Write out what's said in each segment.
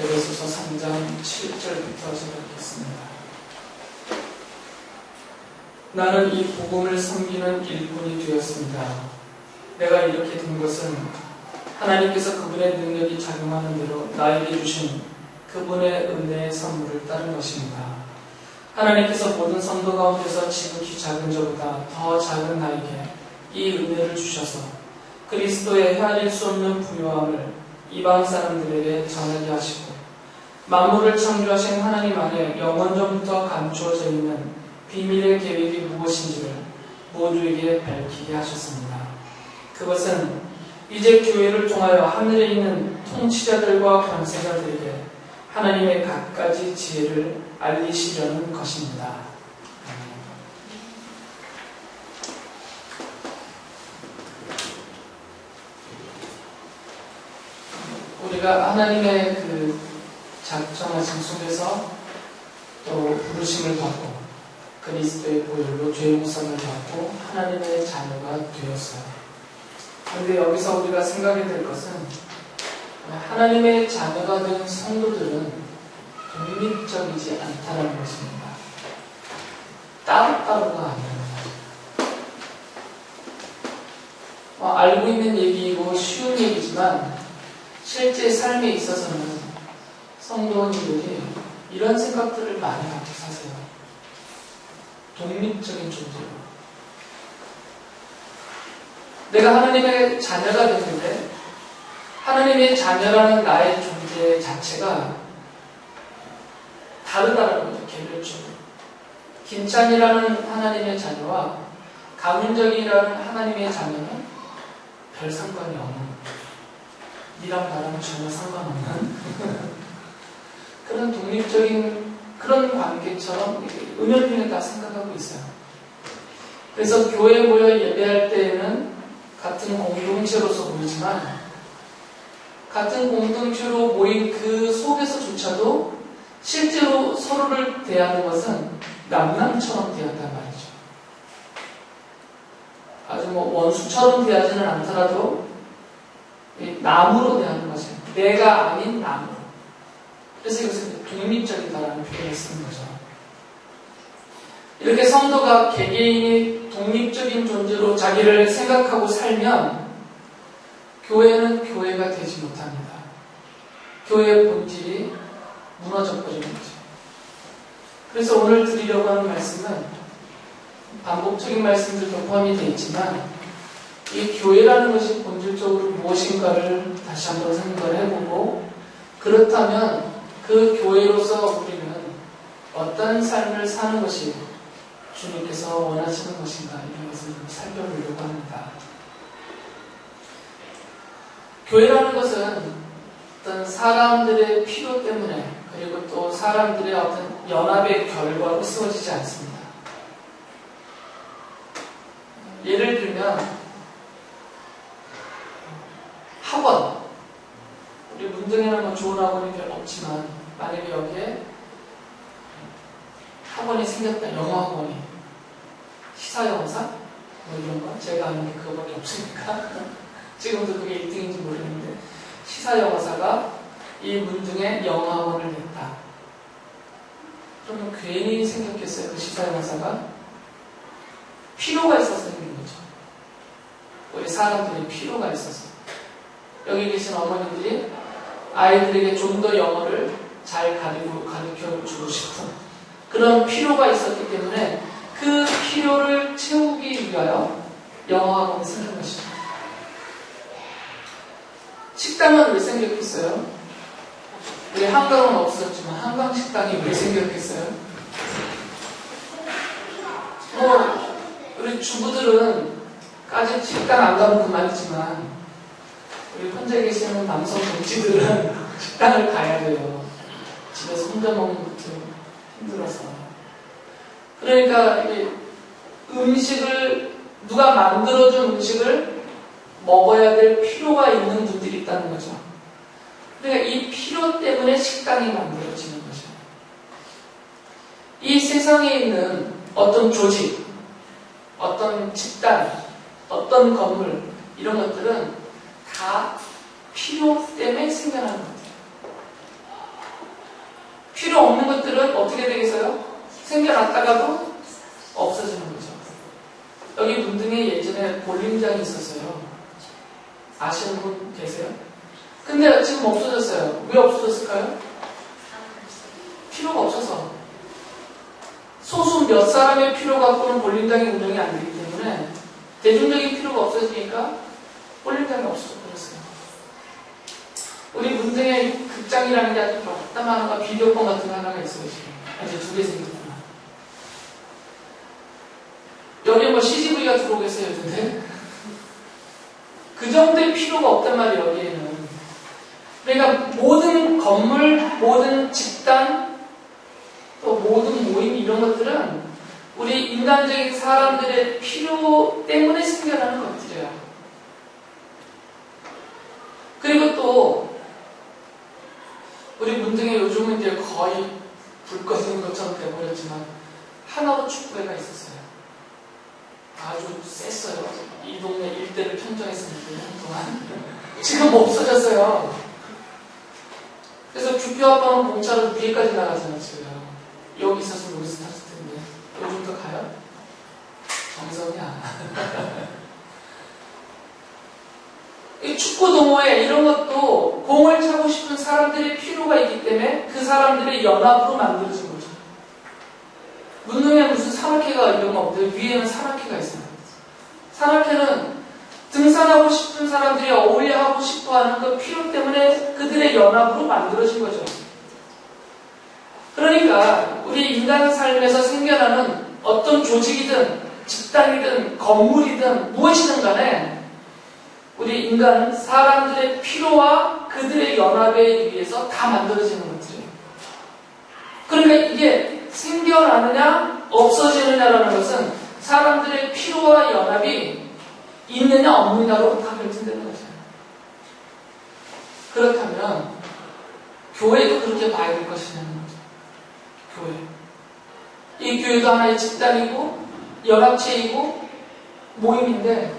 에베소서 3장 7절부터 제가 읽겠습니다. 나는 이 복음을 섬기는 일꾼이 되었습니다. 내가 이렇게 된 것은 하나님께서 그분의 능력이 작용하는 대로 나에게 주신 그분의 은혜의 선물을 따른 것입니다. 하나님께서 모든 성도 가운데서 지극히 작은 저보다 더 작은 나에게 이 은혜를 주셔서 그리스도의 헤아릴 수 없는 부요함을 이방 사람들에게 전하게 하시고 만물을 창조하신 하나님 안에 영원전부터 감추어져 있는 비밀의 계획이 무엇인지를 모두에게 밝히게 하셨습니다. 그것은 이제 교회를 통하여 하늘에 있는 통치자들과 권세자들에게 하나님의 갖가지 지혜를 알리시려는 것입니다. 우리가 하나님의 그 작정하신 속에서 또 부르심을 받고 그리스도의 보혈로 죄 용서를 받고 하나님의 자녀가 되었어요. 그런데 여기서 우리가 생각해야 될 것은 하나님의 자녀가 된 성도들은 독립적이지 않다는 것입니다. 따로따로가 아닙니다. 알고 있는 얘기이고 쉬운 얘기지만 실제 삶에 있어서는 성도님들이 이런 생각들을 많이 갖고 사세요. 독립적인 존재로. 내가 하나님의 자녀가 됐는데 하나님의 자녀라는 나의 존재 자체가 다르다는 거죠. 개별적으로. 김찬이라는 하나님의 자녀와 강윤정이라는 하나님의 자녀는 별 상관이 없는 거예요. 니랑 나랑 전혀 상관없는 그런 독립적인 그런 관계처럼 은연중에 다 생각하고 있어요. 그래서 교회에 모여 예배할 때에는 같은 공동체로서 모이지만 같은 공동체로 모인 그 속에서조차도 실제로 서로를 대하는 것은 남남처럼 대한단 말이죠. 아주 원수처럼 대하지는 않더라도 남으로 대하는 것이에요. 내가 아닌 남으로. 그래서 이것은 독립적이다라는 표현을 쓰는 거죠. 이렇게 성도가 개개인이 독립적인 존재로 자기를 생각하고 살면 교회는 교회가 되지 못합니다. 교회의 본질이 무너져 버리는 거죠. 그래서 오늘 드리려고 하는 말씀은 반복적인 말씀들도 포함이 되어 있지만 이 교회라는 것이 본질적으로 무엇인가를 다시 한번 생각을 해보고 그렇다면 그 교회로서 우리는 어떤 삶을 사는 것이 주님께서 원하시는 것인가 이런 것을 살펴보려고 합니다. 교회라는 것은 어떤 사람들의 필요 때문에 그리고 또 사람들의 어떤 연합의 결과로 세워지지 않습니다. 예를 들면 학원, 우리 문등에는 좋은 학원이 별로 없지만 만약에 여기에 학원이 생겼다, 영어 학원이 시사영사? 이런 거 제가 아는 게 그거밖에 없으니까 지금도 그게 1등인지 모르겠는데 시사영어사가 이 문등에 영어 학원을 냈다. 그러면 괜히 생겼겠어요? 그 시사영어사가 필요가 있어서 생긴 거죠. 우리 사람들이 필요가 있어서. 여기 계신 어머님들이 아이들에게 좀 더 영어를 잘 가르쳐주고 싶은 그런 필요가 있었기 때문에 그 필요를 채우기 위하여 영어학원이 생긴 것입니다. 식당은 왜 생겼겠어요? 우리 한강은 없었지만 한강 식당이 왜 생겼겠어요? 우리 주부들은 까짓 식당 안 가면 그만이지만 우리 혼자 계시는 남성 동지들은 식당을 가야 돼요. 집에서 혼자 먹는 것도 힘들어서. 그러니까 음식을 누가 만들어준 음식을 먹어야 될 필요가 있는 분들이 있다는 거죠. 그러니까 이 필요 때문에 식당이 만들어지는 거죠. 이 세상에 있는 어떤 조직, 어떤 집단, 어떤 건물 이런 것들은 다 필요 때문에 생겨나는 것들. 어떻게 되겠어요? 생겨났다가도 없어지는 거죠. 여기 문등에 예전에 볼링장이 있었어요. 아시는 분 계세요? 근데 지금 없어졌어요. 왜 없어졌을까요? 필요가 없어서. 소수 몇 사람의 필요 갖고는 볼링장이 운영이 안 되기 때문에 대중적인 필요가 없어지니까 볼링장이 없어졌어요. 우리 문등에 극장이라는 게 아주 덕담 하나가 비디오폰 같은 거 하나가 있어요. 지금 이제 2개 생겼구나. 여기 뭐 CGV가 들어오겠어요, 근데? 그 정도의 필요가 없단 말이에요, 여기에는. 그러니까 모든 건물, 모든 집단, 또 모든 모임 이런 것들은 우리 인간적인 사람들의 필요 때문에 생겨나는 것들이에요. 그리고 또 우리 문등에 요즘은 이제 거의 불 꺼진 것처럼 돼버렸지만 하나로 축구회가 있었어요. 아주 셌어요. 이 동네 일대를 편정했었는데 한동안. 지금 없어졌어요. 그래서 주표 아빠는 공짜로 위에까지 나가잖아요. 지금 여기 있었으면 여기서 탔을 텐데 요즘도 가요? 정성이야. 이 축구 동호회 이런 것도 공을 차고 싶은 사람들의 필요가 있기 때문에 그 사람들의 연합으로 만들어진 거죠. 문릉에 무슨 산악회가 이런 거 없대요. 위에는 산악회가 있어요. 산악회는 등산하고 싶은 사람들이 어울려 하고 싶어 하는 그 필요 때문에 그들의 연합으로 만들어진 거죠. 그러니까 우리 인간 삶에서 생겨나는 어떤 조직이든 집단이든 건물이든 무엇이든 간에 우리 인간은 사람들의 필요와 그들의 연합에 의해서 다 만들어지는 것들이에요. 그러니까 이게 생겨나느냐 없어지느냐라는 것은 사람들의 필요와 연합이 있느냐 없느냐로 다 결정되는 거죠. 그렇다면 교회도 그렇게 봐야 될 것이냐는 거죠. 교회. 이 교회도 하나의 집단이고 연합체이고 모임인데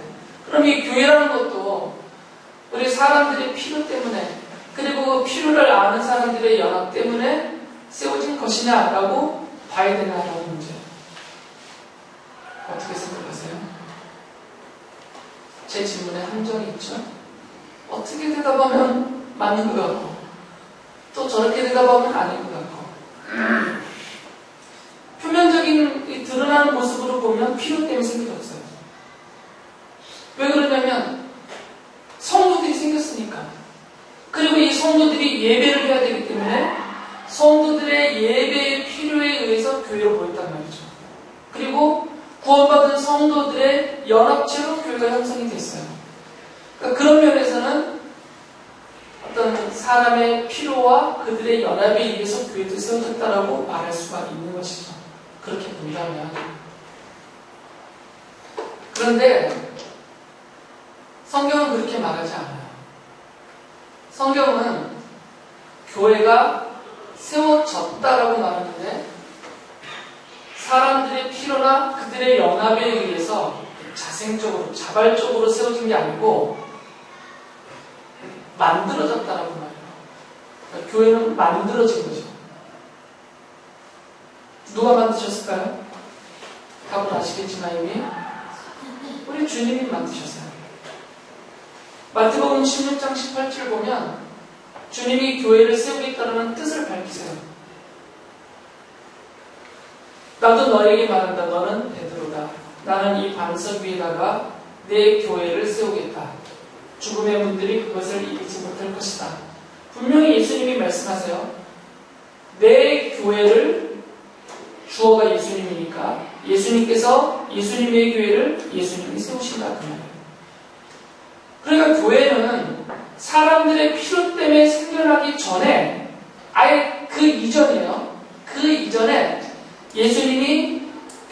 그럼 이 교회라는 것도 우리 사람들의 필요 때문에 그리고 그 필요를 아는 사람들의 연합 때문에 세워진 것이냐라고 봐야 되나라는 문제예요. 어떻게 생각하세요? 제 질문에 함정이 있죠? 어떻게 대답하면 맞는 것 같고 또 저렇게 대답하면 아닌 것 같고 표면적인 드러나는 모습으로 보면 필요 때문에 생겨졌어요. 왜 그러냐면 성도들이 생겼으니까. 그리고 이 성도들이 예배를 해야 되기 때문에 성도들의 예배의 필요에 의해서 교회로 모였단 말이죠. 그리고 구원받은 성도들의 연합체로 교회가 형성이 됐어요. 그러니까 그런 면에서는 어떤 사람의 필요와 그들의 연합에 의해서 교회도 세워졌다라고 말할 수가 있는 것이죠. 그렇게 본다면. 그런데 성경은 그렇게 말하지 않아요. 성경은 교회가 세워졌다라고 말하는데 사람들의 필요나 그들의 연합에 의해서 자생적으로, 자발적으로 세워진 게 아니고 만들어졌다라고 말해요. 그러니까 교회는 만들어진 거죠. 누가 만드셨을까요? 답은 아시겠지만 이미 우리 주님이 만드셨어요. 마태복음 16장 18절 보면 주님이 교회를 세우겠다는 뜻을 밝히세요. 나도 너에게 말한다. 너는 베드로다. 나는 이 반석 위에다가 내 교회를 세우겠다. 죽음의 문들이 그것을 이기지 못할 것이다. 분명히 예수님이 말씀하세요. 내 교회를 주어가 예수님이니까 예수님께서 예수님의 교회를 예수님이 세우신다. 그 말이에요. 그러니까 교회는 사람들의 필요 때문에 생겨나기 전에 아예 그 이전이에요. 그 이전에 예수님이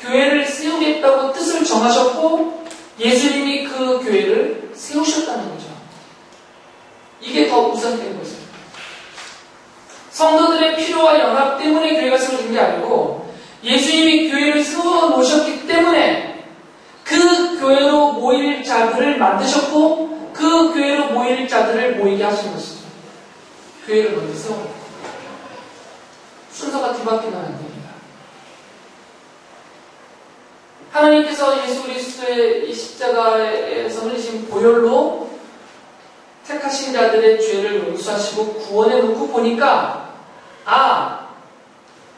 교회를 세우겠다고 뜻을 정하셨고 예수님이 그 교회를 세우셨다는 거죠. 이게 더 우선된 거죠. 성도들의 필요와 연합 때문에 교회가 세워진 게 아니고 예수님이 교회를 세워놓으셨기 때문에 그 교회로 모일 자들을 만드셨고 그 교회로 모일 자들을 모이게 하신 것이죠. 교회를 먼저 세워놓고 순서가 뒤바뀌면 안 돼요. 하나님께서 예수 그리스도의 이 십자가에서 흘리신 보혈로 택하신 자들의 죄를 용서하시고 구원해 놓고 보니까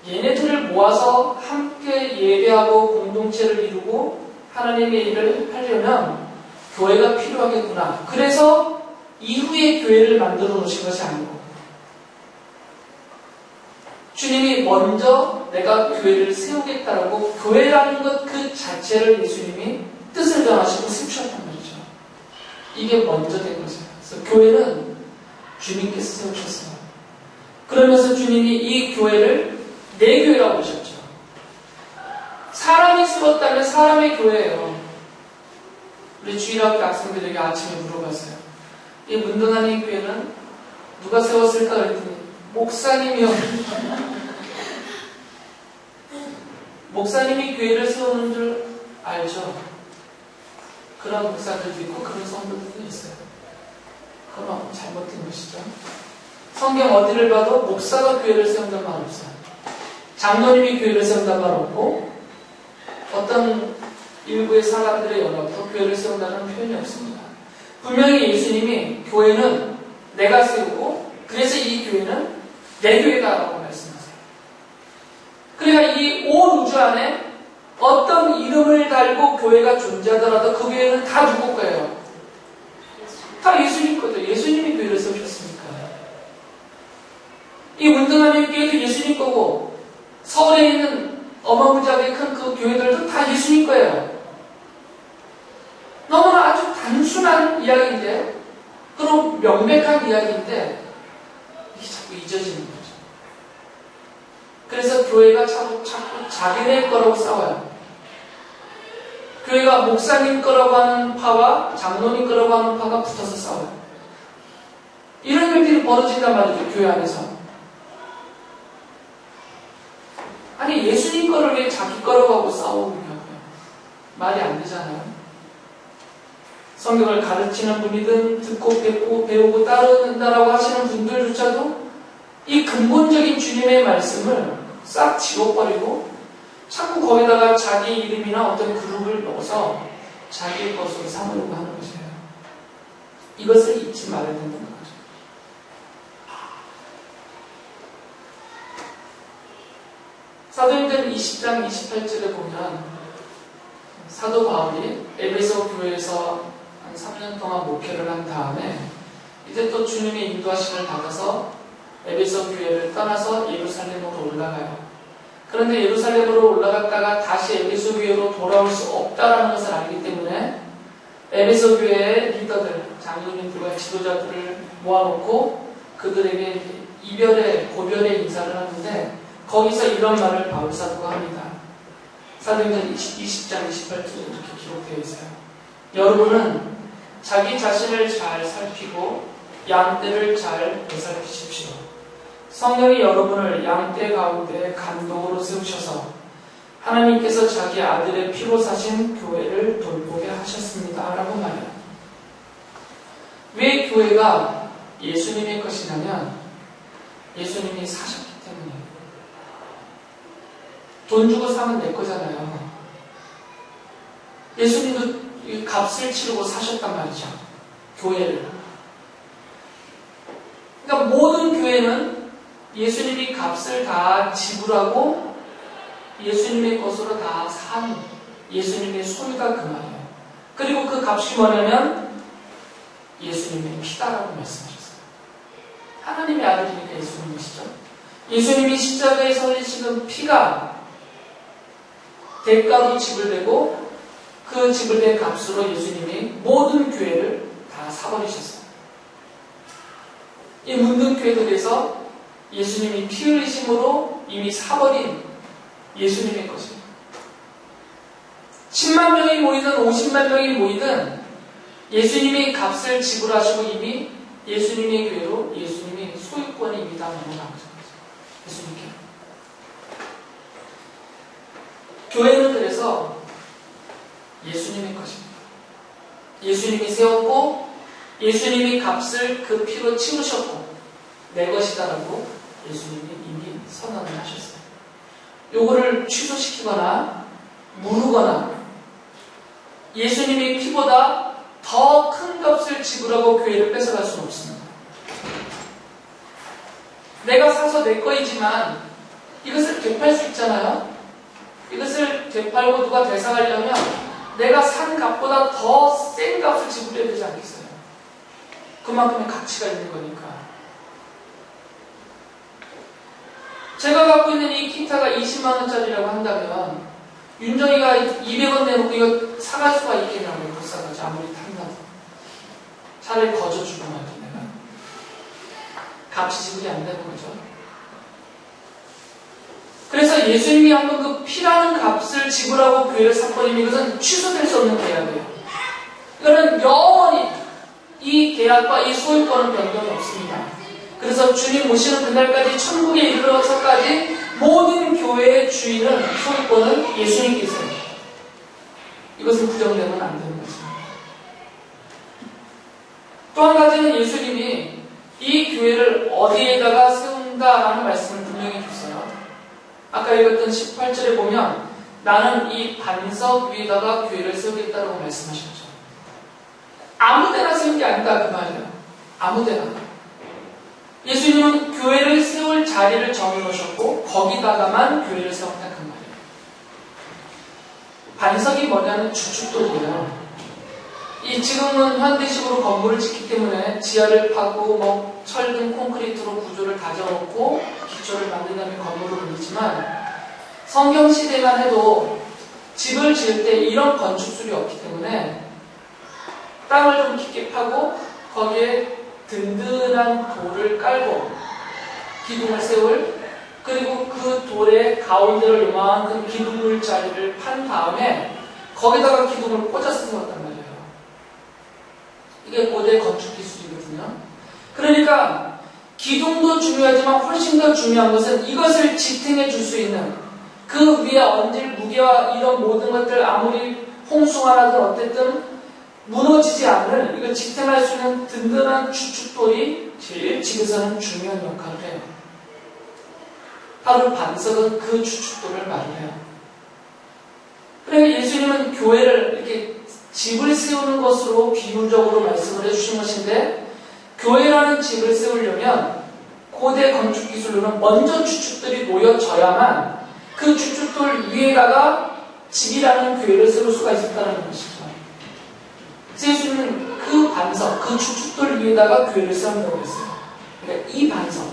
얘네들을 모아서 함께 예배하고 공동체를 이루고 하나님의 일을 하려면 교회가 필요하겠구나. 그래서 이후에 교회를 만들어 놓으신 것이 아니고 주님이 먼저 내가 교회를 세우겠다라고 교회라는 것 그 자체를 예수님이 뜻을 정하시고 세우셨단 말이죠. 이게 먼저 된 거죠. 그래서 교회는 주님께서 세우셨어요. 그러면서 주님이 이 교회를 내 교회라고 하셨죠. 사람이 세웠다면 사람의 교회예요. 우리 주일학교 학생들에게 아침에 물어봤어요. 이 문등하는 교회는 누가 세웠을까 그랬더니 목사님이요. 목사님이 교회를 세우는 줄 알죠. 그런 목사들도 있고 그런 성도들도 있어요. 그건 잘못된 것이죠. 성경 어디를 봐도 목사가 교회를 세운다는 말 없어요. 장로님이 교회를 세운다는 말 없고 어떤 일부의 사람들의 연합으로 교회를 세운다는 표현이 없습니다. 분명히 예수님이 교회는 내가 세우고 그래서 이 교회는 내 교회다라고 말씀하세요. 그러니까 이 온 우주 안에 어떤 이름을 달고 교회가 존재하더라도 그 교회는 다 누구 거예요? 다 예수님 거죠. 예수님이 교회를 세우셨으니까. 이 문등하는 교회도 예수님 거고 서울에 있는 어마무지하게 큰 그 교회들도 다 예수님 거예요. 너무나 아주 단순한 이야기인데 그리고 명백한 이야기인데 이게 자꾸 잊어지는 거죠. 그래서 교회가 자꾸 자기네 거라고 싸워요. 교회가 목사님 거라고 하는 파와 장로님 거라고 하는 파가 붙어서 싸워요. 이런 일들이 벌어진단 말이죠. 교회 안에서. 아니 예수님 거를 왜 자기 거라고 하고 싸우냐고요. 말이 안 되잖아요. 성경을 가르치는 분이든 듣고 배우고 따른다라고 하시는 분들조차도 이 근본적인 주님의 말씀을 싹 지워버리고 자꾸 거기다가 자기 이름이나 어떤 그룹을 넣어서 자기의 것으로 삼으려고 하는 것이에요. 이것을 잊지 말아야 된다는 거죠. 사도행전 20장 28절에 보면 사도 바울이 에베소 교회에서 한 3년 동안 목회를 한 다음에 이제 또 주님의 인도하심을 받아서 에베소 교회를 떠나서 예루살렘으로 올라가요. 그런데 예루살렘으로 올라갔다가 다시 에베소 교회로 돌아올 수 없다라는 것을 알기 때문에 에베소 교회의 리더들, 장로님들과 지도자들을 모아놓고 그들에게 고별의 인사를 하는데 거기서 이런 말을 바울 사도가 합니다. 사도행전 20장 28절에 이렇게 기록되어 있어요. 여러분은 자기 자신을 잘 살피고 양떼를 잘 보살피십시오. 성령이 여러분을 양떼 가운데 감독으로 세우셔서 하나님께서 자기 아들의 피로 사신 교회를 돌보게 하셨습니다. 라고 말해요. 왜 교회가 예수님의 것이냐면 예수님이 사셨기 때문이에요. 돈 주고 사면 내 거잖아요. 예수님도 값을 치르고 사셨단 말이죠. 교회를. 그러니까 모든 교회는 예수님이 값을 다 지불하고 예수님의 것으로 다 산 예수님의 소유가 그 말이에요. 그리고 그 값이 뭐냐면 예수님의 피다라고 말씀하셨어요. 하나님의 아들이니까 예수님이시죠. 예수님이 십자가에서 흘리시는 피가 대가로 지불되고 그 지불된 값으로 예수님이 모든 교회를 다 사버리셨어요. 이 문등교회들에서 예수님이 피 흘리심으로 이미 사버린 예수님의 것입니다. 10만 명이 모이든 50만 명이 모이든 예수님이 값을 지불하시고 이미 예수님의 교회로 예수님의 소유권이 이미 다 넘어간 거죠. 예수님께. 교회는 그래서 예수님의 것입니다. 예수님이 세웠고 예수님이 값을 그 피로 치우셨고 내 것이다라고 예수님이 이미 선언을 하셨어요. 요거를 취소시키거나 무르거나 예수님이 피보다 더 큰 값을 지불하고 교회를 뺏어갈 수는 없습니다. 내가 사서 내 거이지만 이것을 되팔 수 있잖아요. 이것을 되팔고 누가 되사가려면 내가 산 값보다 더 센 값을 지불해야 되지 않겠어요? 그만큼의 가치가 있는 거니까. 제가 갖고 있는 이 기타가 20만원짜리라고 한다면 윤정이가 200원 내놓고 이거 사갈 수가 있겠냐고. 못 사가지. 아무리 탐나도. 차라리 거저주고 말지 내가. 값이 지불이 안 되는 거죠. 그래서 예수님이 한번 그 피라는 값을 지불하고 교회를 샀거든요. 이것은 취소될 수 없는 계약이에요. 이거는 영원히 이 계약과 이 소유권은 변동이 없습니다. 그래서 주님 오시는 그날까지 천국에 이르러서까지 모든 교회의 주인은 소유권은 예수님께서요. 이것은 부정되면 안 되는 것입니다. 또 한 가지는 예수님이 이 교회를 어디에다가 세운다라는 말씀을 분명히 줬어요. 아까 읽었던 18절에 보면 나는 이 반석 위에다가 교회를 세우겠다라고 말씀하셨죠. 아무데나 세운 게 아니다 그 말이에요. 아무데나. 예수님은 교회를 세울 자리를 정해놓으셨고 거기다가만 교회를 세웠다 그 말이에요. 반석이 뭐냐면 주춧돌이에요. 이 지금은 현대식으로 건물을 짓기 때문에 지하를 파고 철근 콘크리트로 구조를 다져놓고 기초를 만든 다음에 건물을 올리지만 성경 시대만 해도 집을 지을 때 이런 건축술이 없기 때문에 땅을 좀 깊게 파고 거기에 든든한 돌을 깔고 기둥을 세울, 그리고 그 돌의 가운데를 요만큼 기둥물 자리를 판 다음에 거기다가 기둥을 꽂아서 세웠단 말이에요. 이게 고대 건축 기술이거든요. 그러니까 기둥도 중요하지만 훨씬 더 중요한 것은 이것을 지탱해 줄 수 있는 그 위에 얹을 무게와 이런 모든 것들 아무리 홍수가 나든 어쨌든 무너지지 않는 이걸 지탱할 수 있는 든든한 주춧돌이 제일 집에서는 중요한 역할을 해요. 바로 반석은 그 주춧돌을 말해요. 그래서 예수님은 교회를 이렇게 집을 세우는 것으로 비유적으로 말씀을 해주신 것인데 교회라는 집을 세우려면 고대 건축 기술로는 먼저 주춧돌이 놓여져야만 그 주춧돌 위에다가 집이라는 교회를 세울 수가 있었다는 것이죠. 예수님은 그 반석, 그 주춧돌 위에다가 교회를 세운다고 했어요. 그러니까 이 반석,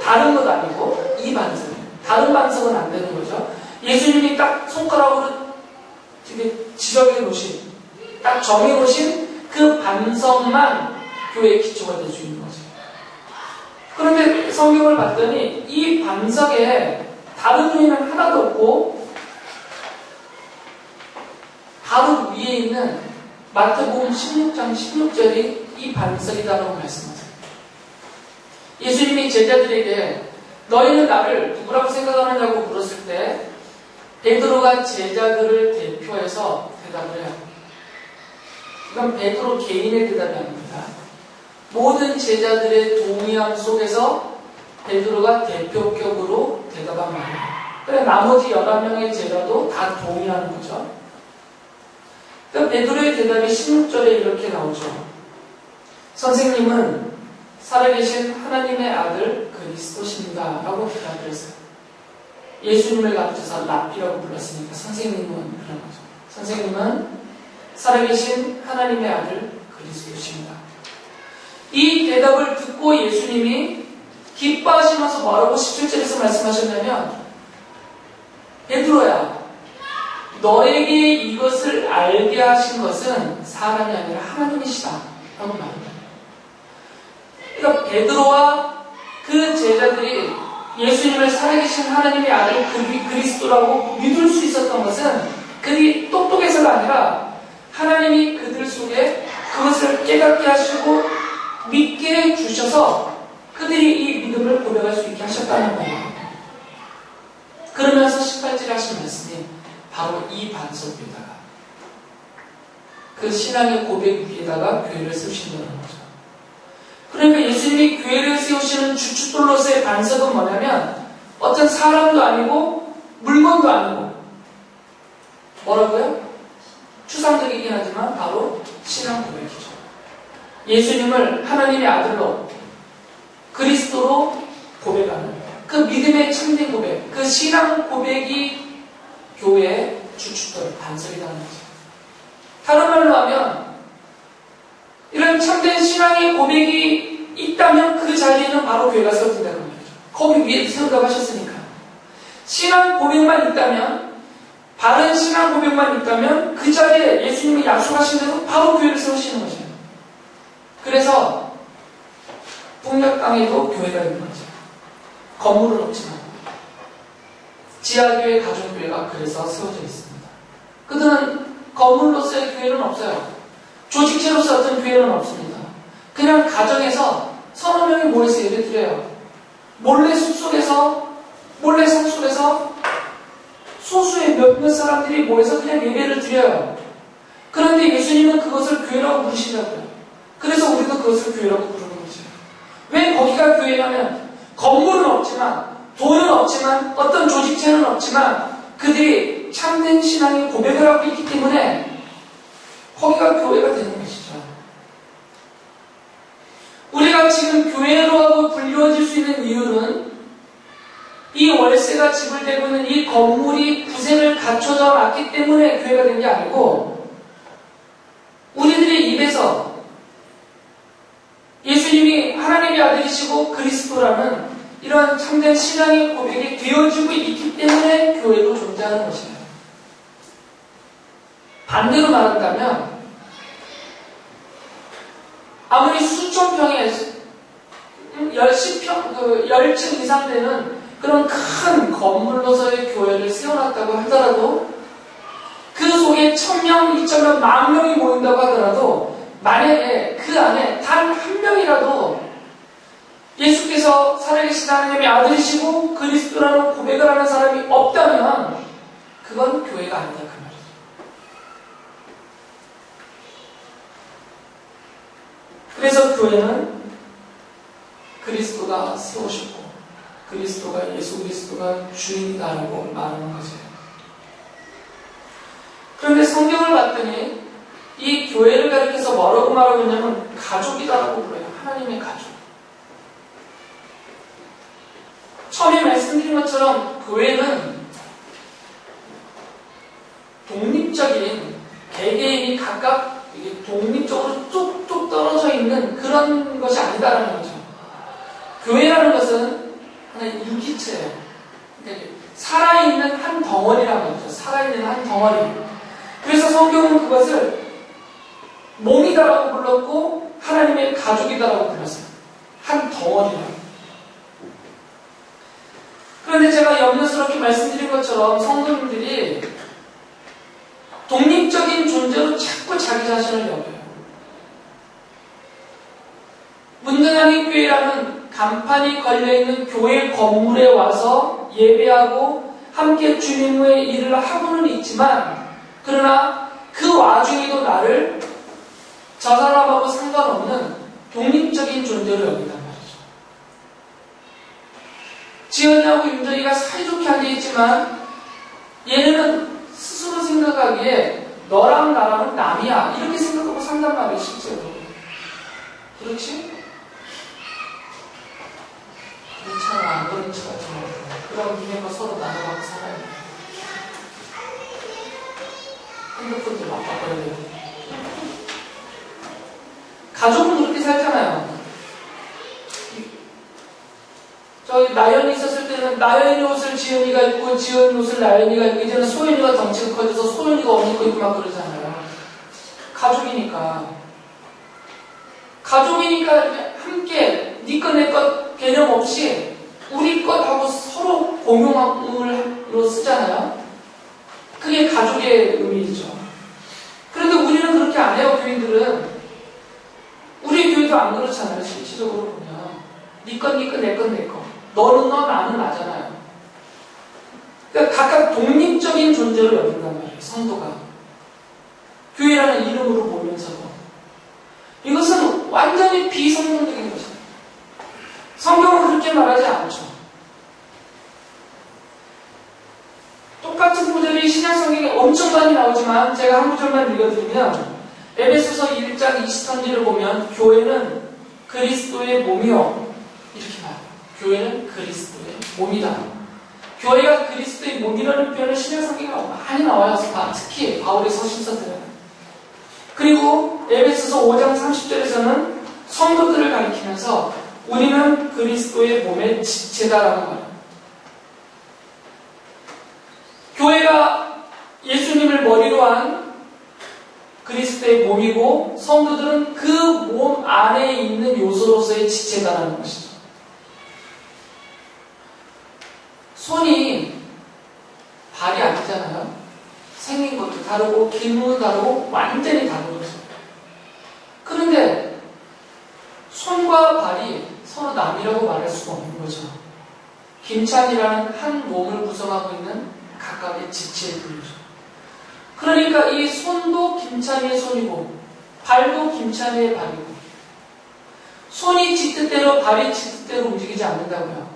다른 것 아니고 이 반석, 다른 반석은 안 되는 거죠. 예수님이 딱 손가락으로 이렇게 지적해 놓으신, 딱 정해 놓으신 그 반석만 교회의 기초가 될 수 있는 거죠. 그런데 성경을 봤더니 이 반석에 다른 의미는 하나도 없고 바로 위에 있는 마태복음 16장 16절이 이 반석이다라고 말씀하세요. 예수님이 제자들에게 너희는 나를 누구라고 생각하느냐고 물었을 때 베드로가 제자들을 대표해서 대답을 해요. 이건 베드로 개인의 대답이 아닙니다. 모든 제자들의 동의함 속에서 베드로가 대표격으로 대답한 말이에요. 그래 나머지 11명의 제자도 다 동의하는 거죠. 그러니까 베드로의 대답이 16절에 이렇게 나오죠. 선생님은 살아계신 하나님의 아들 그리스도십니다. 라고 대답을 했어요. 예수님을 가르쳐서 랍비라고 불렀으니까 선생님은 그런 거죠. 선생님은 살아계신 하나님의 아들 그리스도십니다. 이 대답을 듣고 예수님이 기뻐하시면서 뭐라고 17절에서 말씀하셨냐면 베드로야 너에게 이것을 알게 하신 것은 사람이 아니라 하나님이시다 라고 말합니다. 그러니까 베드로와 그 제자들이 예수님을 살아계신 하나님의 아들 그리스도라고 믿을 수 있었던 것은 그들이 똑똑해서가 아니라 하나님이 그들 속에 그것을 깨닫게 하시고 믿게 해주셔서 그들이 이 믿음을 고백할 수 있게 하셨다는 거예요. 그러면서 18절에 하신 말씀이 바로 이 반석 위에다가 그 신앙의 고백 위에다가 교회를 세우신다는 거죠. 그러니까 예수님이 교회를 세우시는 주춧돌로서의 반석은 뭐냐면 어떤 사람도 아니고 물건도 아니고 뭐라고요? 추상적이긴 하지만 바로 신앙 고백이죠. 예수님을 하나님의 아들로 그리스도로 고백하는 그 믿음의 참된 고백, 그 신앙 고백이 교회의 주축들, 반석이라는 거죠. 다른 말로 하면 이런 참된 신앙의 고백이 있다면 그 자리에는 바로 교회가 세워진다는 거죠. 거기 위에 세운다고 하셨으니까. 신앙 고백만 있다면, 바른 신앙 고백만 있다면 그 자리에 예수님이 약속하신 대로 바로 교회를 세우시는 거죠. 그래서 북녘 땅에도 교회가 있는 거죠. 건물은 없지만 지하교회, 가족교회가 그래서 세워져 있습니다. 그들은 건물로서의 교회는 없어요. 조직체로서 어떤 교회는 없습니다. 그냥 가정에서 서너 명이 모여서 예배 드려요. 몰래 숲속에서, 몰래 산속에서 소수의 몇몇 사람들이 모여서 그냥 예배를 드려요. 그런데 예수님은 그것을 교회라고 부르시더라고요. 그래서 우리도 그것을 교회라고 부르는 거죠. 왜 거기가 교회냐면 건물은 없지만, 돈은 없지만, 어떤 조직체는 없지만 그들이 참된 신앙의 고백을 하고 있기 때문에 거기가 교회가 되는 것이죠. 우리가 지금 교회로 불리워질 수 있는 이유는 이 월세가 지불되고 있는 이 건물이 구색을 갖춰져 놨기 때문에 교회가 된 게 아니고, 우리들의 입에서 예수님이 하나님의 아들이시고 그리스도라는 이러한 참된 신앙의 고백이 되어지고 있기 때문에 교회로 존재하는 것이에요. 반대로 말한다면 아무리 수천 평의 10층 이상 되는 그런 큰 건물로서의 교회를 세워놨다고 하더라도 그 속에 1000명, 2000명, 10,000명이 모인다고 하더라도 만약에 그 안에 단 한 명이라도 예수께서 살아계신 하나님의 아들이시고 그리스도라는 고백을 하는 사람이 없다면 그건 교회가 아니다 그 말이죠. 그래서 교회는 그리스도가 세우셨고 그리스도가 예수 그리스도가 주인이다라고 말하는 거죠. 그런데 성경을 봤더니 이 교회를 가리켜서 뭐라고 말하고 있냐면 가족이다라고 불러요. 하나님의 가족. 처음에 말씀드린 것처럼 교회는 독립적인 개개인이 각각 독립적으로 뚝뚝 떨어져 있는 그런 것이 아니다라는 거죠. 교회라는 것은 하나의 유기체예요. 그러니까 살아있는 한 덩어리라는 거죠. 살아있는 한 덩어리. 그래서 성경은 그것을 몸이다라고 불렀고 하나님의 가족이다라고 불렀어요. 한 덩어리라고. 그런데 제가 염려스럽게 말씀드린 것처럼 성도님들이 독립적인 존재로 자꾸 자기 자신을 여겨요. 문등하니 교회라는 간판이 걸려있는 교회 건물에 와서 예배하고 함께 주님의 일을 하고는 있지만, 그러나 그 와중에도 나를 저 사람하고 상관없는 독립적인 존재로 여긴단 말이죠. 지연이하고 윤정이가 사이좋게 앉아있지만 얘네는 스스로 생각하기에 너랑 나랑은 남이야 이렇게 생각하고 산단 말이에요. 실제로. 그렇지? 그렇잖아. 안 그런 척 같은 거. 그럼 니네가 서로 나눠갖고 살아야 돼. 핸드폰도 막 바꿔야 돼요. 가족은 그렇게 살잖아요. 저희 나연이 있었을 때는 나연이 옷을 지연이가 입고 지연이 옷을 나연이가 입고, 이제는 소연이가 덩치가 커져서 소연이가 언니 거 입고 막 그러잖아요. 가족이니까 함께 네 것 내 것 개념 없이 우리 것하고 서로 공용으로 쓰잖아요. 그게 가족의 의미죠. 그런데 우리는 그렇게 안 해요. 교인들은. 우리 교회도 안 그렇잖아요. 실질적으로 보면 네 것 네 것 내 것 내 것, 너는 너 나는 나잖아요. 그러니까 각각 독립적인 존재로 여긴단 말이에요. 성도가 교회라는 이름으로 보면서도 이것은 완전히 비성경적인 것입니다. 성경은 그렇게 말하지 않죠. 똑같은 구절이 구절이 신약 성경에 엄청 많이 나오지만 제가 한 구절만 읽어드리면 에베소서 1장 20절을 보면 교회는 그리스도의 몸이요. 이렇게 말해요. 교회는 그리스도의 몸이다. 교회가 그리스도의 몸이라는 표현을 신약 성경에 많이 나와요. 특히 바울의 서신서들은. 그리고 에베소서 5장 30절에서는 성도들을 가리키면서 우리는 그리스도의 몸의 지체다라는 거예요. 교회가 예수님을 머리로 한 그리스도의 몸이고 성도들은 그 몸 안에 있는 요소로서의 지체다라는 것이죠. 손이 발이 아니잖아요. 생긴 것도 다르고 기능도 다르고 완전히 다른 거죠. 그런데 손과 발이 서로 남이라고 말할 수가 없는 거죠. 김찬이라는 한 몸을 구성하고 있는 각각의 지체의 분이죠. 그러니까 이 손도 김찬이의 손이고 발도 김찬이의 발이고 손이 지 뜻대로 발이 지 뜻대로 움직이지 않는다고요.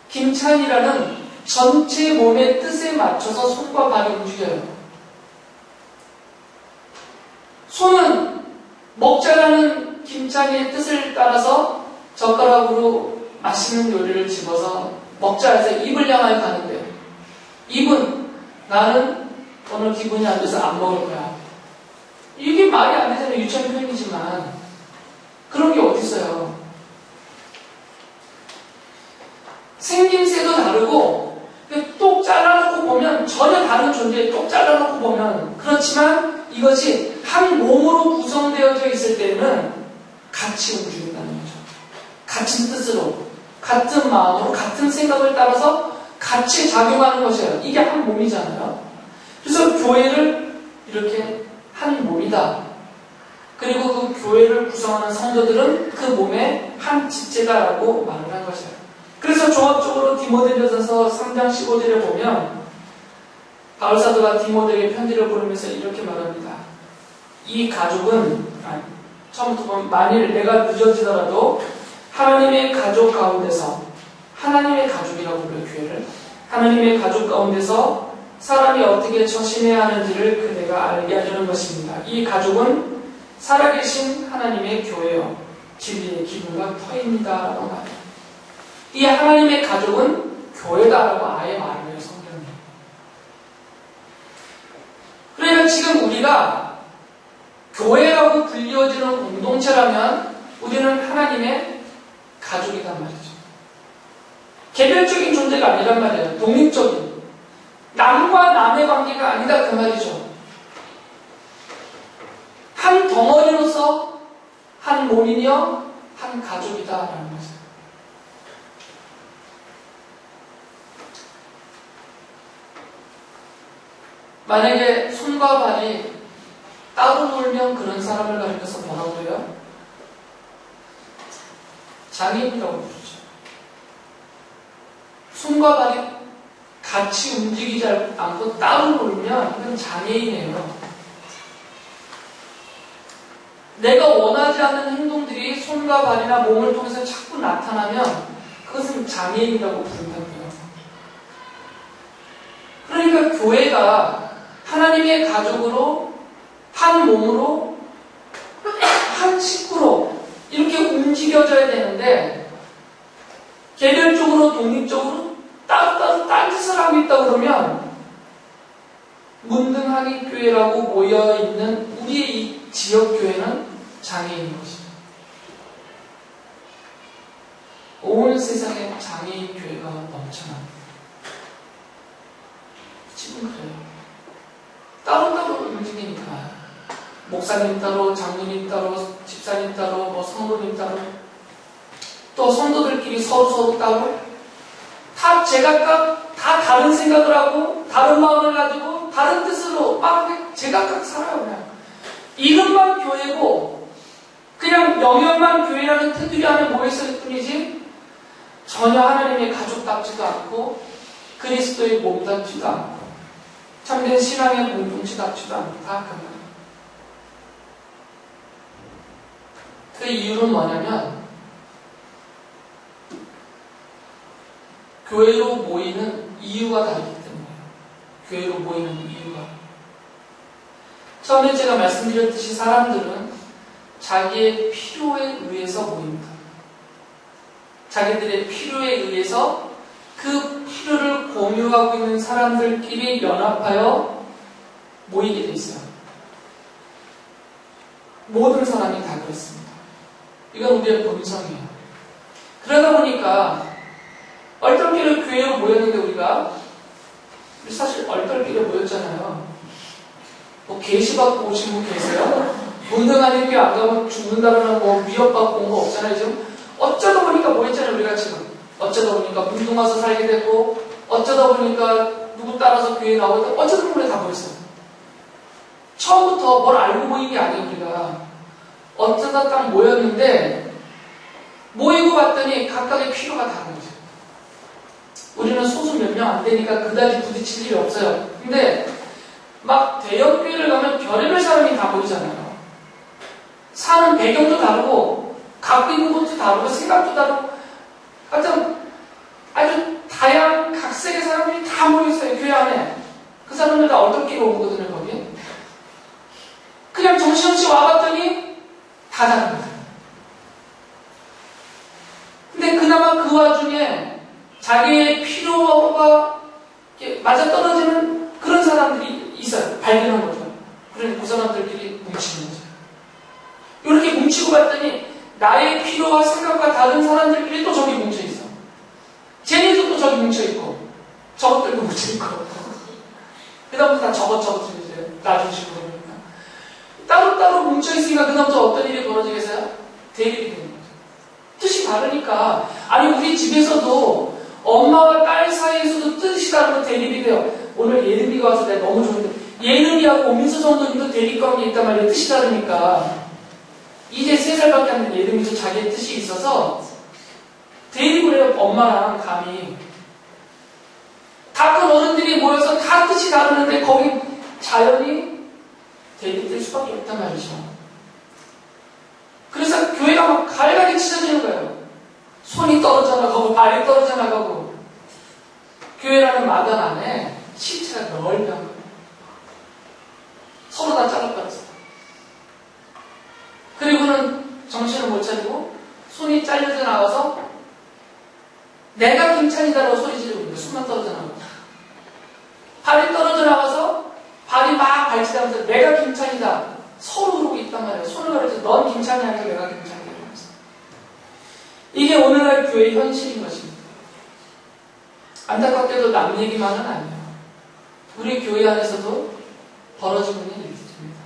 김찬이라는 전체 몸의 뜻에 맞춰서 손과 발이 움직여요. 손은 먹자라는 김찬이의 뜻을 따라서 젓가락으로 맛있는 요리를 집어서 먹자 해서 입을 향하여 가는데 입은 나는 오늘 기분이 안 돼서 안 먹을 거야. 이게 말이 안 되잖아요. 유치한 표현이지만 그런 게 어디 있어요. 생김새도 다르고 똑 잘라놓고 보면 전혀 다른 존재에 똑 잘라놓고 보면 그렇지만 이것이 한 몸으로 구성되어져 있을 때는 같이 움직인다는 거죠. 같은 뜻으로 같은 마음으로 같은 생각을 따라서 같이 작용하는 것이에요. 이게 한 몸이잖아요. 그래서 교회를 이렇게 한 몸이다. 그리고 그 교회를 구성하는 성도들은 그 몸의 한 지체다라고 말을 한 것이에요. 그래서 종합적으로 디모데전서 3장 15절에 보면 바울사도가 디모데에게 편지를 보내면서 이렇게 말합니다. 이 가족은 처음부터 보면 만일 내가 늦어지더라도 하나님의 가족 가운데서 하나님의 가족이라고 불러요. 교회를 하나님의 가족 가운데서 사람이 어떻게 처신해야 하는지를 그대가 알게 하려는 것입니다. 이 가족은 살아계신 하나님의 교회요 진리의 기둥과 터입니다 라고 말해요. 이 하나님의 가족은 교회다라고 아예 말을 해요. 성경에. 그러니까 지금 우리가 교회라고 불리워지는 공동체라면 우리는 하나님의 가족이란 말이죠. 개별적인 존재가 아니란 말이에요. 독립적인 남과 남의 관계가 아니다 그 말이죠. 한 덩어리로서 한 몸이며 한 가족이다라는 거죠. 만약에 손과 발이 따로 놀면 그런 사람을 가리켜서 뭐라고 그래요? 장애인이라고 부르죠. 손과 발이 같이 움직이지 않고 따로 놀면 이건 장애인이에요. 내가 원하지 않는 행동들이 손과 발이나 몸을 통해서 자꾸 나타나면 그것은 장애인이라고 부른다고요. 그러니까 교회가 하나님의 가족으로 한 몸으로 한 식구로 이렇게 움직여져야 되는데 개별적으로 독립적으로 따로따로 딴짓을 하고 있다 그러면 문등한인교회라고 모여있는 우리의 이 지역교회는 장애인인 것입니다. 온 세상에 장애인 교회가 넘쳐납니다. 지금 그래요. 따로따로 움직이니까 목사님 따로, 장로님 따로, 집사님 따로, 뭐 성도님 따로 또 성도들끼리 서로 따로 다 제각각 다 다른 생각을 하고 다른 마음을 가지고 다른 뜻으로 막 제각각 살아요. 그냥 이름만 교회고 그냥 영역만 교회라는 테두리 안에 모여있을 뿐이지 전혀 하나님의 가족답지도 않고 그리스도의 몸답지도 않고 참된 신앙의 공동체답지도 않다. 그 이유는 뭐냐면 교회로 모이는 이유가 다르기 때문이에요. 교회로 모이는 이유가, 처음에 제가 말씀드렸듯이 사람들은 자기의 필요에 의해서 모입니다. 자기들의 필요에 의해서 그 필요를 공유하고 있는 사람들끼리 연합하여 모이게 돼 있어요. 모든 사람이 다 그렇습니다. 이건 우리의 본성이에요. 그러다 보니까 얼떨결에 교회로 모였는데 우리 사실 얼떨결에 모였잖아요. 뭐 계시 받고 오신 분 계세요? 문등하는 교회 안 가면 죽는다거나 뭐 위협받고 온 거 없잖아요. 지금 어쩌다 보니까 모였잖아요. 우리가 지금 어쩌다 보니까 문등 와서 살게 되고, 어쩌다 보니까 누구 따라서 교회 나오고, 어쩌다 보니까 다 모였어요. 처음부터 뭘 알고 모인 게 아니에요. 우리가 어쩌다 딱 모였는데, 모이고 봤더니 각각의 필요가 다른 거죠. 우리는 소수 몇 명 안 되니까 그다지 부딪힐 일이 없어요. 근데 막 대형교회를 가면 별의별 사람이 다 모이잖아요. 사는 배경도 다르고 갖고 있는 것도 다르고 생각도 다르고 하여튼 아주 다양한 각색의 사람들이 다 모여있어요. 교회 안에. 그 사람들 다 어떻게 온 거거든요. 거기 그냥 정신없이 와봤더니 다 다른 거예요. 근데 그나마 그 와중에 자기의 필요가 맞아떨어지는 그런 사람들이 있어요. 발견한 거죠. 그러니 그 사람들끼리 뭉치는 거죠. 이렇게 뭉치고 봤더니 나의 필요와 생각과 다른 사람들끼리 또 저기 뭉쳐있어. 쟤네도 또 저기 뭉쳐있고 저것들도 뭉쳐있고 그 다음부터 다 저것 이제 나중식으로 그러니까 따로따로 뭉쳐있으니까 그 다음부터 어떤 일이 벌어지겠어요? 대립이 되는 거죠. 뜻이 다르니까. 아니 우리 집에서도 엄마와 딸 사이에서도 뜻이 다르고 대립이 돼요. 오늘 예림이가 와서 내가 너무 좋은데 예림이하고 오민수 정도님도 대립관계에 있단 말이에요. 뜻이 다르니까. 이제 3살밖에 안 된 예림이도 자기의 뜻이 있어서 대립을 해요. 엄마랑 감히. 다 큰 어른들이 모여서 다 뜻이 다르는데 거기 자연히 대립될 수밖에 없단 말이죠. 그래서 교회가 막 갈갈이 찢어지는 거예요. 손이 떨어져 나가고 발이 떨어져 나가고. 교회라는 마당 안에 시체가 넓은 거예요. 서로 다 잘라버렸어요. 그리고는 정신을 못 차리고 손이 잘려져 나가서 내가 김찬이다라고 소리 지르고 있는데 숨만 떨어져 나가고, 발이 떨어져 나가서 발이 막 발치다면서 내가 김찬이다 서로 그러고 있단 말이에요. 손을 가려서 넌 김찬이 아니고 내가 김찬이다 이러면서. 이게 오늘날 교회의 현실인 것입니다. 안타깝게도 남 얘기만은 아니에요. 우리 교회 안에서도 벌어지고 있는 일들입니다.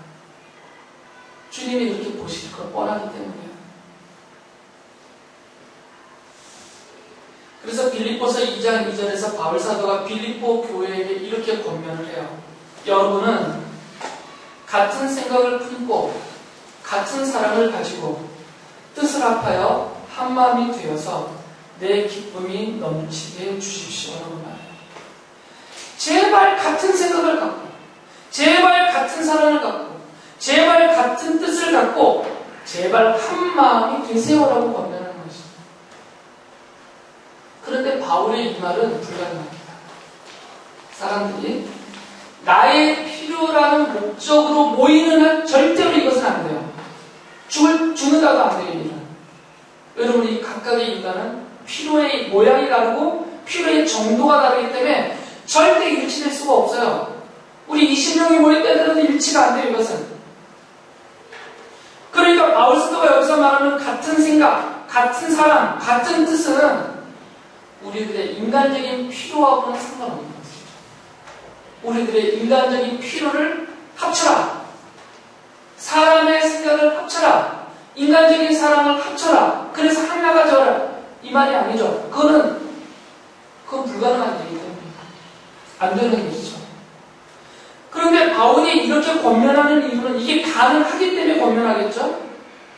주님이 그렇게 보실 걸 뻔하기 때문에요. 그래서 빌립보서 2장 2절에서 바울 사도가 빌립보 교회에게 이렇게 권면을 해요. 여러분은 같은 생각을 품고 같은 사랑을 가지고 뜻을 합하여 한 마음이 되어서 내 기쁨이 넘치게 해주십시오. 라고 말해요. 제발 같은 생각을 갖고, 제발 같은 사랑을 갖고, 제발 같은 뜻을 갖고, 제발 한 마음이 되세요라고 권면하는 것입니다. 그런데 바울의 이 말은 불가능합니다. 사람들이 나의 필요라는 목적으로 모이는 한 절대로 이것은 안 돼요. 죽는다고 안 돼요. 일은. 여러분, 이 각각의 인간은 필요의 모양이 다르고 필요의 정도가 다르기 때문에 절대 일치될 수가 없어요. 우리 20명이 모일 때들은 일치가 안 돼요. 이것은. 그러니까 바울 사도가 여기서 말하는 같은 생각, 같은 사랑, 같은 뜻은 우리들의 인간적인 필요하고는 상관없는 것이죠. 우리들의 인간적인 필요를 합쳐라. 사람의 생각을 합쳐라. 인간적인 사랑을 합쳐라. 그래서 하나가 되어라. 이 말이 아니죠. 그건 불가능한 일이기 때문에 안 되는 일이죠. 그런데 바울이 이렇게 권면하는 이유는 이게 가능하기 때문에 권면하겠죠?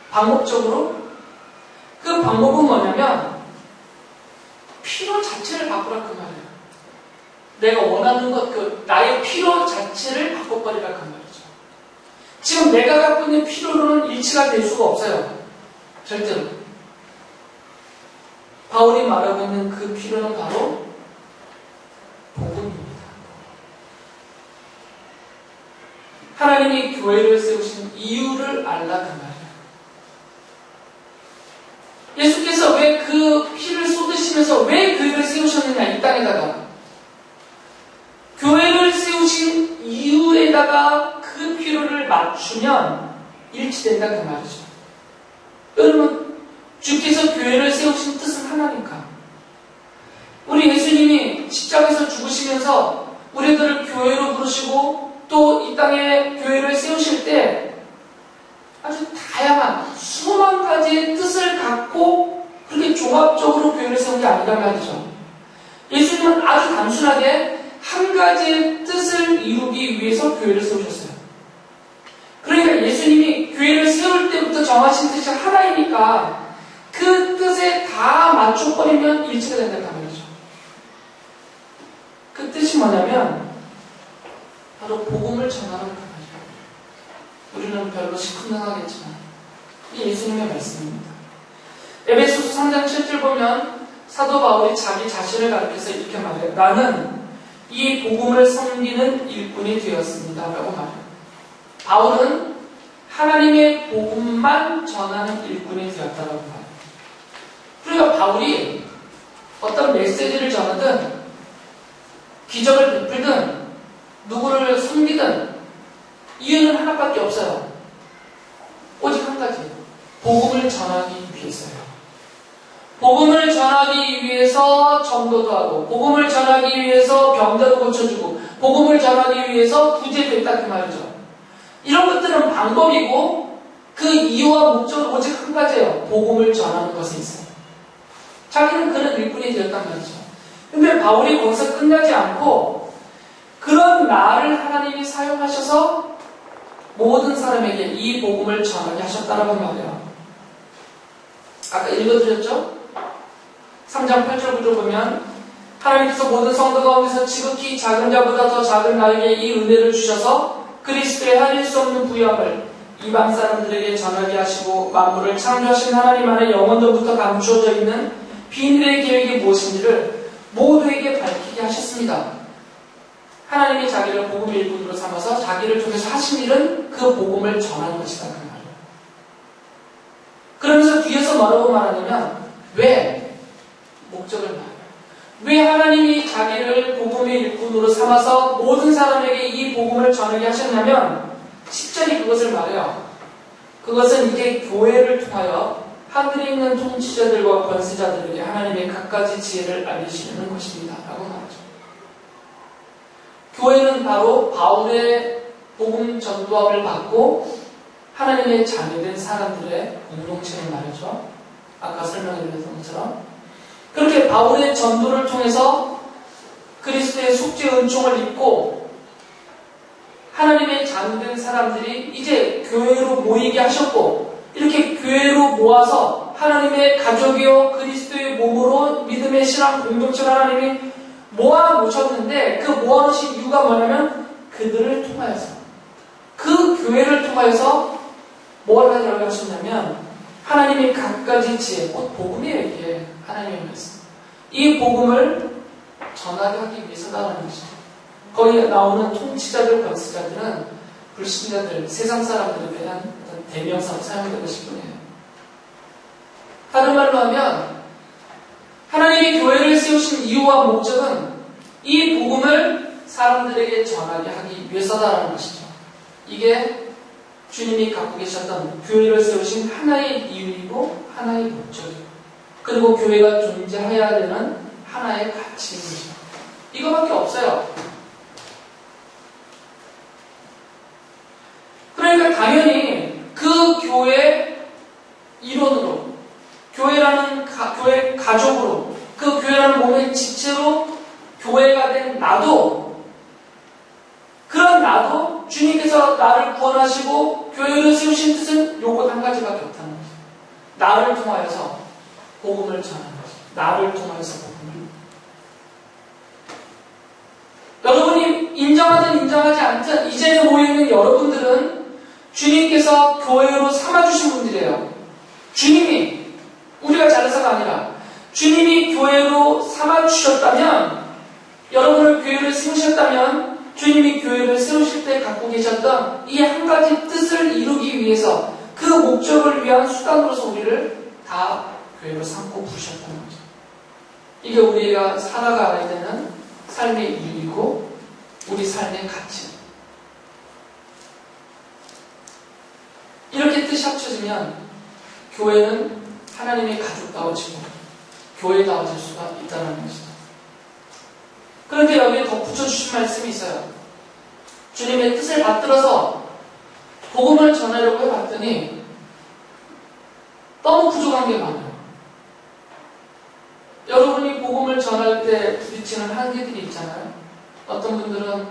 방법적으로? 그 방법은 뭐냐면 필요 자체를 바꾸라 그 말이에요. 내가 원하는 것, 나의 필요 자체를 바꿔버리라 그 말이죠. 지금 내가 갖고 있는 필요로는 일치가 될 수가 없어요. 절대로. 바울이 말하고 있는 그 필요는 바로 복음입니다. 하나님이 교회를 세우신 이유를 알라 그 말이에요. 예수께서 왜 그 피를 쏟으시면서 왜 교회를 세우셨느냐, 이 땅에다가. 교회를 세우신 이유에다가 그 필요를 맞추면 일치된다 그 말이죠. 여러분, 주께서 교회를 세우신 뜻은 하나니까. 우리 예수님이 십자가에서 죽으시면서 우리들을 교회로 부르시고 또 이 땅에 교회를 세우실 때 아주 다양한 수만 가지의 뜻을 갖고 그렇게 종합적으로 교회를 세운 게 아니란 말이죠. 예수님은 아주 단순하게 한 가지의 뜻을 이루기 위해서 교회를 세우셨어요. 그러니까 예수님이 교회를 세울 때부터 정하신 뜻이 하나이니까 그 뜻에 다 맞춰버리면 일치가 된다는 말이죠. 그 뜻이 뭐냐면 바로 복음을 전하는 그 말이에요. 우리는 별로 시큰둥하겠지만 이게 예수님의 말씀입니다. 에베소서 3장 7절 보면 사도 바울이 자기 자신을 가리켜서 이렇게 말해요. 나는 이 복음을 섬기는 일꾼이 되었습니다. 라고 말해요. 바울은 하나님의 복음만 전하는 일꾼이 되었다라고 말해요. 그러니까 바울이 어떤 메시지를 전하든 기적을 베풀든 누구를 섬기든 이유는 하나밖에 없어요. 오직 한 가지. 복음을 전하기 위해서요. 복음을 전하기 위해서 전도도 하고, 복음을 전하기 위해서 병자도 고쳐주고, 복음을 전하기 위해서 구제됐다 그 말이죠. 이런 것들은 방법이고 그 이유와 목적은 오직 한 가지예요. 복음을 전하는 것에 있어요. 자기는 그런 일꾼이 되었단 말이죠. 근데 바울이 거기서 끝나지 않고 그런 나를 하나님이 사용하셔서 모든 사람에게 이 복음을 전하게 하셨다라고 말해요. 아까 읽어드렸죠? 3장 8절 9절 보면 하나님께서 모든 성도 가운데서 지극히 작은 자보다 더 작은 나에게 이 은혜를 주셔서 그리스도의 할일 수 없는 부유함을 이방 사람들에게 전하게 하시고 만물을 창조하신 하나님 안에 영원전부터 감추어져 있는 비밀의 계획이 무엇인지를 모두에게 밝히게 하셨습니다. 하나님이 자기를 복음의 일꾼으로 삼아서 자기를 통해서 하신 일은 그 복음을 전하는 것이다 그 말이에요. 그러면서 뒤에서 뭐라고 말하냐면 왜? 목적을 말해요. 왜 하나님이 자기를 복음의 일꾼으로 삼아서 모든 사람에게 이 복음을 전하게 하셨냐면 10절이 그것을 말해요. 그것은 이제 교회를 통하여 하늘에 있는 통치자들과 권세자들에게 하나님의 갖가지 지혜를 알리시는 것입니다. 라고 말하죠. 교회는 바로 바울의 복음 전도함을 받고 하나님의 자녀된 사람들의 공동체를 말이죠. 아까 설명해드렸던 것처럼 그렇게 바울의 전도를 통해서 그리스도의 속죄 은총을 입고 하나님의 자녀된 사람들이 이제 교회로 모이게 하셨고 이렇게 교회로 모아서 하나님의 가족이요 그리스도의 몸으로 믿음의 신앙 공동체를 하나님이 모아놓으셨는데 그 모아놓으신 이유가 뭐냐면 그들을 통하여서 그 교회를 통하여서 뭘 하려고 하셨냐면 하나님의 갖가지 지혜, 곧 복음이에요 이게 하나님의 말씀. 이 복음을 전하게 하기 위해서다라는 것이죠. 거기에 나오는 통치자들, 권세자들은 불신자들, 세상 사람들에 대한 대명사로 사용되고 싶은 해요. 다른 말로 하면 하나님이 교회를 세우신 이유와 목적은 이 복음을 사람들에게 전하게 하기 위해서다라는 것이죠. 이게 주님이 갖고 계셨던 교회를 세우신 하나의 이유이고 하나의 목적이고 그리고 교회가 존재해야 되는 하나의 가치인 것이죠. 이거밖에 없어요. 그러니까 당연히 그 교회 일원으로 교회라는 교회 가족으로 그 교회라는 몸의 지체로 교회가 된 나도 그런 나도 주님께서 나를 구원하시고 교회를 세우신 뜻은 요것 한 가지밖에 없다는 거죠. 나를 통하여서 복음을 전하는 거죠. 나를 통하여서 복음을. 여러분이 인정하든 인정하지 않든 이제는 모여있는 여러분들은 주님께서 교회로 삼아주신 분들이에요. 주님이 우리가 잘해서가 아니라 주님이 교회로 삼아주셨다면 여러분을 교회를 세우셨다면 주님이 교회를 세우실 때 갖고 계셨던 이 한 가지 뜻을 이루기 위해서 그 목적을 위한 수단으로서 우리를 다 교회로 삼고 부르셨다는 거죠. 이게 우리가 살아가야 되는 삶의 이유이고 우리 삶의 가치. 이렇게 뜻이 합쳐지면 교회는 하나님의 가족다워지고 교회다워질 수가 있다는 것이죠. 그런데 여기에 덧붙여 주신 말씀이 있어요. 주님의 뜻을 받들어서 복음을 전하려고 해봤더니 너무 부족한 게 많아요. 여러분이 복음을 전할 때 부딪히는 한계들이 있잖아요. 어떤 분들은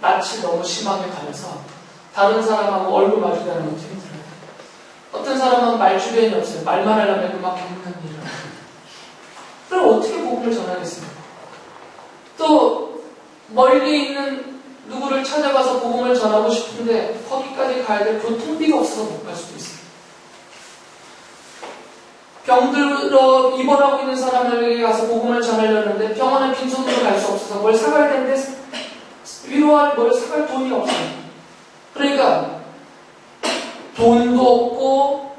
낯이 너무 심하게 가려서 다른 사람하고 얼굴 마주대는 것도 힘들어요. 어떤 사람은 말 주변이 없어요. 말만 하려면 그막 겪는 일을. 그럼 어떻게 복음을 전하겠습니까? 또 멀리 있는 누구를 찾아가서 복음을 전하고 싶은데 거기까지 가야 될 교통비가 없어서 못 갈 수도 있어요. 병들어 입원하고 있는 사람에게 가서 복음을 전하려는데 병원에 빈손으로 갈 수 없어서 뭘 사가야 되는데 위로할 뭘 사갈 돈이 없어요. 그러니까 돈도 없고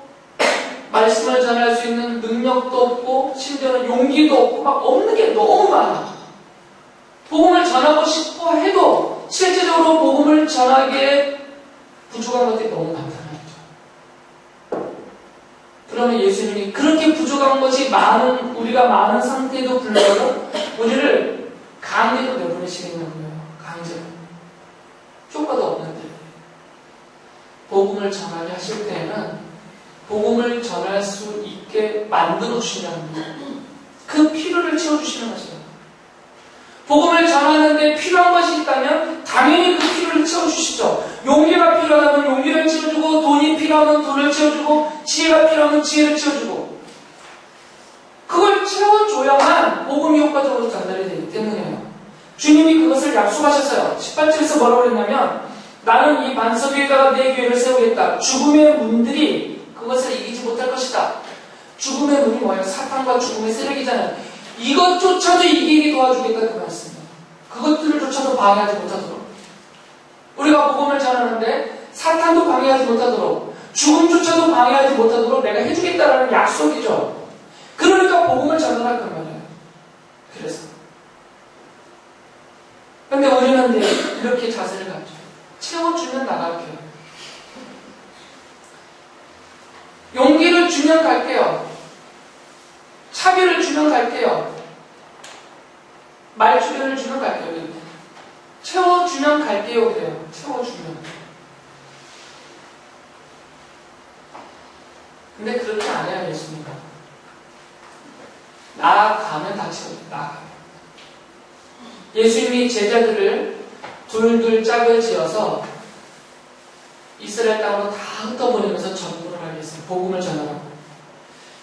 말씀을 전할 수 있는 능력도 없고 심지어는 용기도 없고 막 없는 게 너무 많아. 복음을 전하고 싶어 해도 실제적으로 복음을 전하기에 부족한 것들이 너무 많다는 거죠. 그러면 예수님이 그렇게 부족한 것이 많은 우리가 많은 상태에도 불구하고 우리를 강제로 내보내시겠냐고요. 강제로. 효과도 없는데 복음을 전하게 하실 때에는 복음을 전할 수 있게 만들어 주시냐는 거예요. 그 필요를 채워주시는 것이에요. 복음을 전하는데 필요한 것이 있다면 당연히 그 필요를 채워주시죠. 용기가 필요하다면 용기를 채워주고 돈이 필요하면 돈을 채워주고 지혜가 필요하면 지혜를 채워주고 그걸 채워줘야만 복음이 효과적으로 전달이 되기 때문이에요. 주님이 그것을 약속하셨어요. 18절에서 뭐라고 그랬냐면 나는 이 반석 위에다가 내 교회를 세우겠다. 죽음의 문들이 그것을 이기지 못할 것이다. 죽음의 문이 뭐예요? 사탄과 죽음의 세력이잖아요. 이것조차도 이기게 도와주겠다 그 말씀이에요. 그것들조차도 방해하지 못하도록 우리가 복음을 전하는데 사탄도 방해하지 못하도록 죽음조차도 방해하지 못하도록 내가 해주겠다라는 약속이죠. 그러니까 복음을 전달할 거 말이에요. 그래서 근데 우리는 이렇게 자세를 갖죠. 채워주면 나갈게요. 용기를 주면 갈게요. 차비를 주면 갈게요. 말주변을 주면 갈게요. 채워주면 갈게요. 그래요. 채워주면. 근데 그렇게 안 해요. 예수님은. 나아가면 다 채워줘요. 나아가면. 예수님이 제자들을 둘둘 짝을 지어서 이스라엘 땅으로 다 흩어보내면서 전도를 하게 했어요. 복음을 전하라고.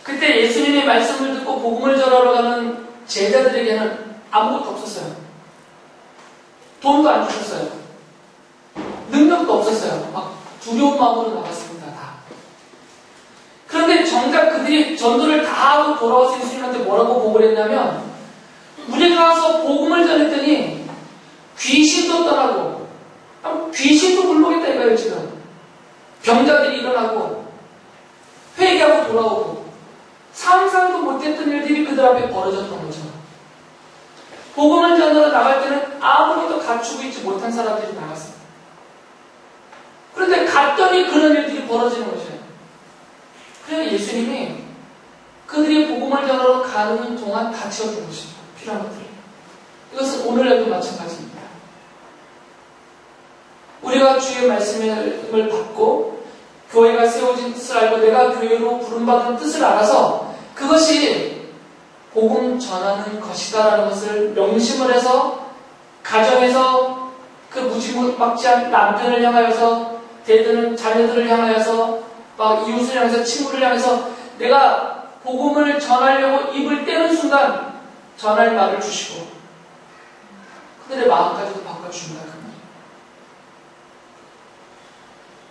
그때 예수님의 말씀을 듣고 복음을 전하러 가는 제자들에게는 아무것도 없었어요. 돈도 안 주셨어요. 능력도 없었어요. 막 두려운 마음으로 나갔습니다. 다. 그런데 정작 그들이 전도를 다 하고 돌아와서 예수님한테 뭐라고 보고를 했냐면 우리가 가서 복음을 전했더니 귀신도 떠나고 귀신도 굴복했다 이거예요. 지금 병자들이 일어나고 회개하고 돌아오고 상상도 못했던 일들이 그들 앞에 벌어졌던 거죠. 복음을 전하러 나갈 때는 아무것도 갖추고 있지 못한 사람들이 나갔어요. 그런데 갔더니 그런 일들이 벌어지는 거죠. 그래서 예수님이 그들이 복음을 전하러 가는 동안 다 채워준 것이죠. 필요한 것들. 이것은 오늘날도 마찬가지입니다. 우리가 주의 말씀을 받고 교회가 세워진 뜻을 알고 내가 교회로 부름받은 뜻을 알아서 그것이 복음 전하는 것이다라는 것을 명심을 해서 가정에서 그 무지막지한 남편을 향하여서 대드는 자녀들을 향하여서 막 이웃을 향해서 친구를 향해서 내가 복음을 전하려고 입을 떼는 순간 전할 말을 주시고 그들의 마음까지도 바꿔주신다. 그 말이에요.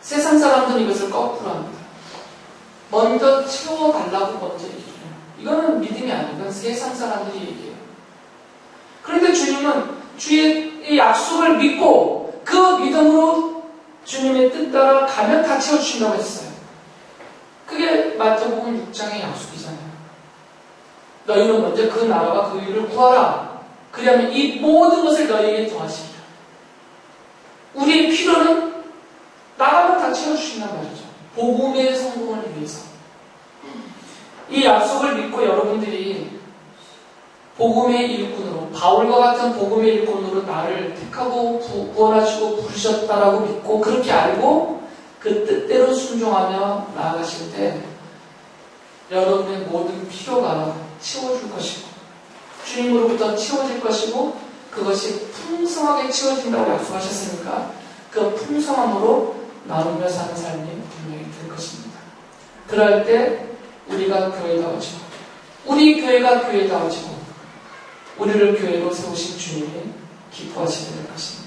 세상 사람들은 이것을 거꾸로 합니다. 먼저 채워달라고 먼저 얘기해요. 이거는 믿음이 아니에요. 이건 세상 사람들이 얘기해요. 그런데 주님은 주의 이 약속을 믿고 그 믿음으로 주님의 뜻 따라 가면 다 채워주신다고 했어요. 그게 마태복음 6장의 약속이잖아요. 너희는 먼저 그 나라와 그 의를 구하라. 그러면 이 모든 것을 너희에게 더하시리라. 우리의 필요는 나가면 다 채워주신단 말이죠. 복음의 성공을 위해서. 이 약속을 믿고 여러분들이 복음의 일꾼으로, 바울과 같은 복음의 일꾼으로 나를 택하고 구원하시고 부르셨다라고 믿고 그렇게 알고 그 뜻대로 순종하며 나아가실 때 여러분의 모든 필요가 채워줄 것이고 주님으로부터 채워질 것이고 그것이 풍성하게 채워진다고 약속하셨으니까 그 풍성함으로 나누며 사는 삶이 분명히 될 것입니다. 그럴 때 우리가 교회다워지고 우리 교회가 교회다워지고 우리를 교회로 세우신 주님이 기뻐하시게 될 것입니다.